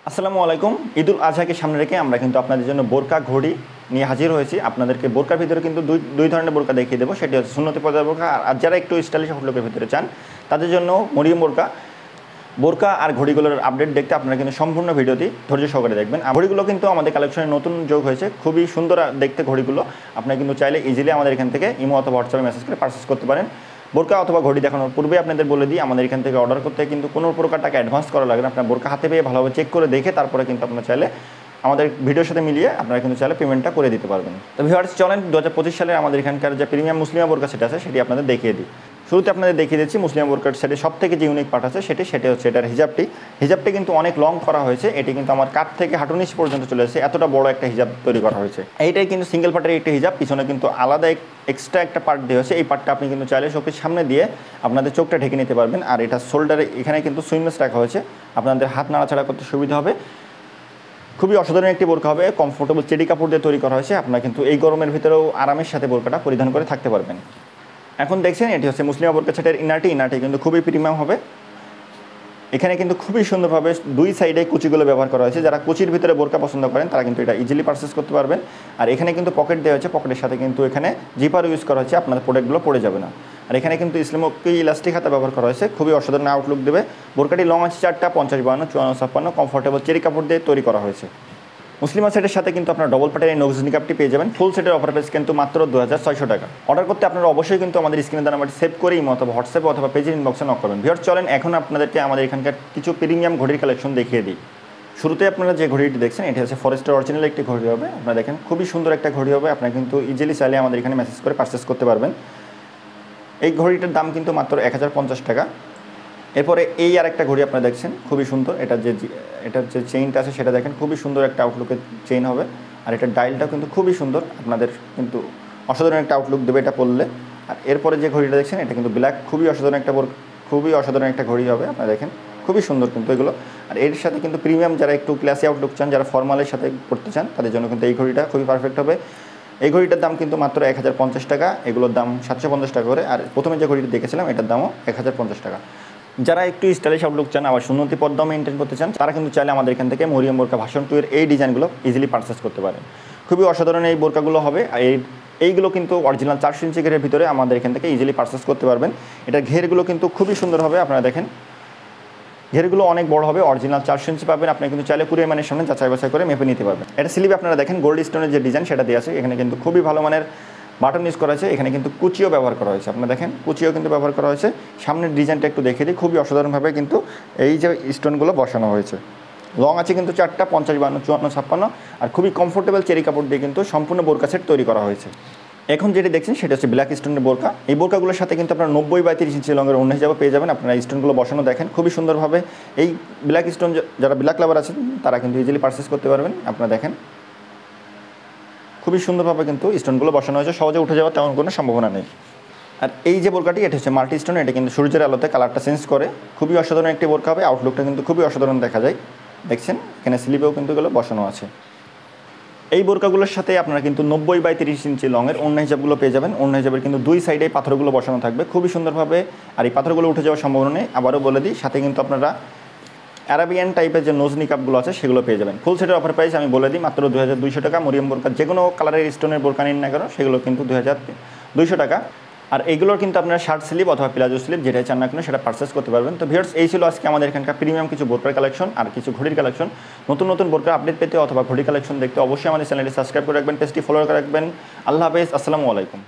আসসালামু আলাইকুম। ঈদুল আজহাকে সামনে রেখে আমরা কিন্তু আপনাদের জন্য বোরকা ঘড়ি নিয়ে হাজির হয়েছি। আপনাদেরকে বোরকার ভিতরে কিন্তু দুই ধরনের বোরকা দেখিয়ে দেবো। সেটি হচ্ছে সুন্নতি পর্দার বোরকা, আর যারা একটু স্টাইলিশ লুকের ভিতরে চান তাদের জন্য মরিয়ম বোরকা আর ঘড়িগুলোর আপডেট দেখতে আপনারা কিন্তু সম্পূর্ণ ভিডিওটি ধৈর্য সহকারে দেখবেন। আর ঘড়িগুলো কিন্তু আমাদের কালেকশনে নতুন যোগ হয়েছে, খুবই সুন্দর দেখতে ঘড়িগুলো। আপনারা কিন্তু চাইলে ইজিলি আমাদের এখান থেকে ইমো অথবা হোয়াটসঅ্যাপে মেসেজ করে পারচেস করতে পারেন। বোরকা অথবা ঘড়ি দেখানোর পূর্বে আপনাদের বলে দিই, আমাদের এখান থেকে অর্ডার করতে কিন্তু কোনো প্রকার টাকা অ্যাডভান্স করা লাগে না। আপনার বোরকা হাতে পেয়ে ভালোভাবে চেক করে দেখে তারপরে কিন্তু আপনারা চাইলে আমাদের ভিডিওর সাথে মিলিয়ে আপনারা কিন্তু চাইলে পেমেন্টটা করে দিতে পারবেন। তো ভিউয়ার্স চলেন 2025 সালে আমাদের এখানকার যে প্রিমিয়াম মুসলিমা বোরকা সেট আছে সেটি আপনাদের দেখিয়ে দিই। শুরুতে আপনাদের দেখিয়ে দিচ্ছি মুসলিমা বোরকার সেটের সব থেকে যে ইউনিক পার্ট আছে সেটি হচ্ছে এটার হিজাবটি কিন্তু অনেক লং করা হয়েছে। এটি কিন্তু আমার কাঁধ থেকে হাঁটু নিচ পর্যন্ত চলে এসেছে, এতটা বড় একটা হিজাব তৈরি করা হয়েছে। এইটাই কিন্তু সিঙ্গেল পার্টের একটি হিজাব, পিছনে কিন্তু আলাদা এক্সট্রা একটা পার্ট দেওয়া হয়েছে। এই পার্টটা আপনি কিন্তু চাইলে চোখের সামনে দিয়ে আপনাদের চোখটা ঢেকে নিতে পারবেন। আর এটা শোল্ডারে এখানে কিন্তু সুইমলেস রাখা হয়েছে, আপনাদের হাত নাড়াচাড়া করতে সুবিধা হবে। খুবই অসাধারণ একটি বোরকা হবে, কমফোর্টেবল চেরি কাপড় দিয়ে তৈরি করা হয়েছে। আপনারা কিন্তু এই গরমের ভিতরেও আরামের সাথে বোরকাটা পরিধান করে থাকতে পারবেন। এখন দেখছেন এটি হচ্ছে মুসলিমা বোরকা সেটের ইনারটি কিন্তু খুবই প্রিমিয়াম হবে। এখানে কিন্তু খুবই সুন্দরভাবে দুই সাইডে কুচিগুলো ব্যবহার করা হয়েছে। যারা কুচির ভিতরে বোরকা পছন্দ করেন তারা কিন্তু এটা ইজিলি পারচেস করতে পারবেন। আর এখানে কিন্তু পকেট দেওয়া হয়েছে, পকেটের সাথে কিন্তু এখানে জিপার ইউজ করা হয়েছে, আপনাদের প্রোডাক্টগুলো পড়ে যাবে না। আর এখানে কিন্তু ইসলামকি ইলাস্টিক হাতা ব্যবহার করা হয়েছে, খুবই অসাধারণ আউটলুক দেবে। বোরকাটি লং আছে 4টা, 50, 52, 54, 56 কমফোর্টেবল চেরি কাপড় দিয়ে তৈরি করা হয়েছে। মুসলিমা সেটের সাথে কিন্তু আপনার ডবল পার্টের এই নক্স নিকাপটি পেয়ে যাবেন। ফুল সেটের অফার প্রাইস কিন্তু মাত্র 2600 টাকা। অর্ডার করতে আপনারা অবশ্যই কিন্তু আমাদের স্ক্রিনে দেওয়া নাম্বারটি সেভ করে ইমো অথবা হোয়াটসঅ্যাপে অথবা পেজের ইনবক্সে নক করবেন। ভিউয়ার্স চলেন এখন আপনাদেরকে আমাদের এখানকার কিছু প্রিমিয়াম ঘড়ির কালেকশন দেখিয়ে দিই। শুরুতে আপনারা যে ঘড়িটি দেখছেন এটি হচ্ছে ফরেস্টের অরিজিনাল একটি ঘড়ি হবে। আপনারা দেখেন খুবই সুন্দর একটা ঘড়ি হবে, আপনারা কিন্তু ইজিলি চাইলে আমাদের এখানে মেসেজ করে পারচেস করতে পারবেন। এই ঘড়িটার দাম কিন্তু মাত্র 1050 টাকা। এরপরে এই আর একটা ঘড়ি আপনারা দেখছেন খুবই সুন্দর, এটার যে চেইনটা আছে সেটা দেখেন খুবই সুন্দর একটা আউটলুকের চেইন হবে। আর এটার ডায়ালটাও কিন্তু খুবই সুন্দর, আপনাদের কিন্তু অসাধারণ একটা আউটলুক দেবে এটা পরলে। আর এরপরে যে ঘড়িটা দেখছেন এটা কিন্তু ব্ল্যাক, খুবই অসাধারণ একটা ঘড়ি হবে। আপনারা দেখেন খুবই সুন্দর কিন্তু এগুলো। আর এর সাথে কিন্তু প্রিমিয়াম যারা একটু ক্লাসি আউটলুক চান, যারা ফর্মালের সাথে পড়তে চান তাদের জন্য কিন্তু এই ঘড়িটা খুবই পারফেক্ট হবে। এই ঘড়িটার দাম কিন্তু মাত্র 1050 টাকা, এগুলোর দাম 750 টাকা করে। আর প্রথমে যে ঘড়িটা দেখেছিলাম এটার দামও 1050 টাকা। যারা একটু স্টাইলিশ আউটলুক চান আবার সুন্নতি পর্দাও মেনটেন করতে চান তারা কিন্তু চাইলে আমাদের এখান থেকে মরিয়ম বোরকা ভার্সন 2 এর এই ডিজাইনগুলো ইজিলি পারচেস করতে পারেন। খুবই অসাধারণ এই বোরকাগুলো হবে। এইগুলো কিন্তু অরিজিনাল 400 ইঞ্চি ঘেরের ভিতরে আমাদের এখান থেকে ইজিলি পারচেস করতে পারবেন। এটার ঘেরগুলো কিন্তু খুবই সুন্দর হবে, আপনারা দেখেন ঘেরগুলো অনেক বড় হবে, অরিজিনাল 400 ইঞ্চি পাবেন। আপনি কিন্তু চাইলে কুরিয়ার মানের সামনে যাচাই বাছাই করে মেপে নিতে পারবেন। এটা স্লিভে আপনারা দেখেন গোল্ড স্টোনের যে ডিজাইন সেটা দেওয়া আছে, এখানে কিন্তু খুবই ভালো মানের বাটন ইউজ করা হয়েছে। এখানে কিন্তু কুচিও ব্যবহার করা হয়েছে, আপনারা দেখেন কুচিও কিন্তু ব্যবহার করা হয়েছে। সামনের ডিজাইনটা একটু দেখে দিই, খুবই অসাধারণভাবে কিন্তু এই যে স্টোনগুলো বসানো হয়েছে। লং আছে কিন্তু 4টা, 50, 52, 54, 56 আর খুবই কমফোর্টেবল চেরি কাপড় দিয়ে কিন্তু সম্পূর্ণ বোরকা সেট তৈরি করা হয়েছে। এখন যেটি দেখছেন সেটা হচ্ছে ব্ল্যাক স্টোনের বোরকা। এই বোরকাগুলোর সাথে কিন্তু আপনার 90/30 ইঞ্চি লংয়ের অন্য হিসাবে পেয়ে যাবেন। আপনারা স্টোনগুলো বসানো দেখেন খুবই সুন্দরভাবে। এই ব্ল্যাক স্টোন যারা ব্ল্যাক লাভার আছেন তারা কিন্তু ইজিলি পারচেস করতে পারবেন। আপনারা দেখেন খুবই সুন্দরভাবে কিন্তু স্টোনগুলো বসানো হয়েছে, সহজে উঠে যাওয়ার তেমন কোনো সম্ভাবনা নেই। আর এই যে বোরকাটি এটা হচ্ছে মাল্টি স্টোন, এটা কিন্তু সূর্যের আলোতে কালারটা চেঞ্জ করে, খুবই অসাধারণ একটি বোরকা হবে। আউটলুকটা কিন্তু খুবই অসাধারণ দেখা যায়, দেখছেন এখানে স্লিভেও কিন্তু এগুলো বসানো আছে। এই বোরকাগুলোর সাথে আপনারা কিন্তু 90/30 ইঞ্চি লংয়ের অন্য হিসাবগুলো পেয়ে যাবেন। অন্য হিসাবের কিন্তু দুই সাইডে পাথরগুলো বসানো থাকবে খুবই সুন্দরভাবে। আর এই পাথরগুলো উঠে যাওয়ার সম্ভাবনা নেই। আবারও বলে দিই, সাথে কিন্তু আপনারা অ্যারাবিয়ান টাইপের যে নোজ নিকাপগুলো আছে সেগুলো পেয়ে যাবেন। ফুল সেটের অফার প্রাইস আমি বলে দিই মাত্র 2200 টাকা। মরিয়ম বোরকা যে কোনো কালারের স্টোনের বোরকা নিন না কেন সেগুলো কিন্তু 2200 টাকা। আর এইগুলোর কিন্তু আপনারা শার্ট স্লিভ অথবা প্লাজো স্লিভ যেটাই চান না কেন সেটা পারচেস করতে পারবেন। তো ভিউয়ার্স এই ছিল আজকে আমাদের এখানকার প্রিমিয়াম কিছু বোরকার কালেকশন আর কিছু ঘড়ির কালেকশন। নতুন বোরকার আপডেট পেতে অথবা ঘড়ি কালেকশন দেখতে অবশ্যই আমাদের চ্যানেলটি সাবস্ক্রাইব করে রাখবেন, পেজটি ফলো করে রাখবেন। আল্লাহ হাফেজ, আসসালামু আলাইকুম।